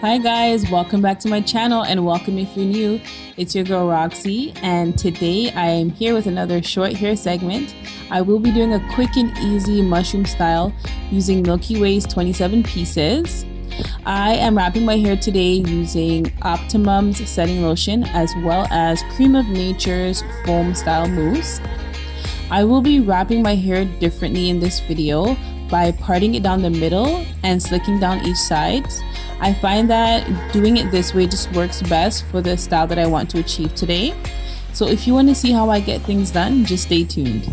Hi guys, welcome back to my channel and welcome if you're new. It's your girl Roxy and today I am here with another short hair segment. I will be doing a quick and easy mushroom style using Milky Way's 27 pieces. I am wrapping my hair today using Optimum's setting lotion as well as Cream of Nature's foam style mousse. I will be wrapping my hair differently in this video by parting it down the middle and slicking down each side. I find that doing it this way just works best for the style that I want to achieve today. So if you want to see how I get things done, just stay tuned.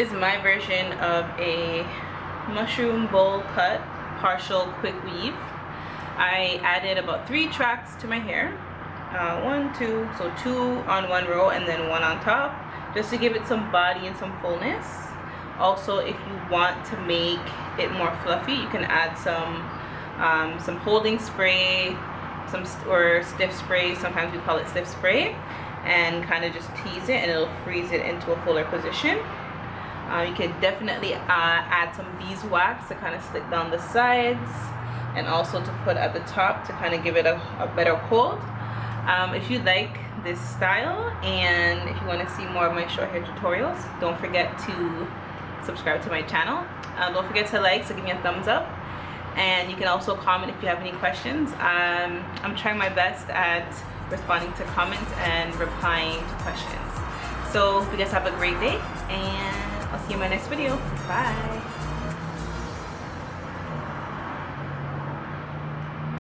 is my version of a mushroom bowl cut, partial quick weave. I added about 3 tracks to my hair. 1, 2, so 2 on one row and then 1 on top, just to give it some body and some fullness. Also, if you want to make it more fluffy, you can add some holding spray, or stiff spray. Sometimes we call it stiff spray, and kind of just tease it, and it'll freeze it into a fuller position. You can definitely add some beeswax to kind of stick down the sides, and also to put at the top to kind of give it a better hold. If you like this style and if you want to see more of my short hair tutorials, don't forget to subscribe to my channel. Don't forget to like, so give me a thumbs up, and you can also comment if you have any questions. I'm trying my best at responding to comments and replying to questions. So you guys have a great day, and I'll see you in my next video. Bye.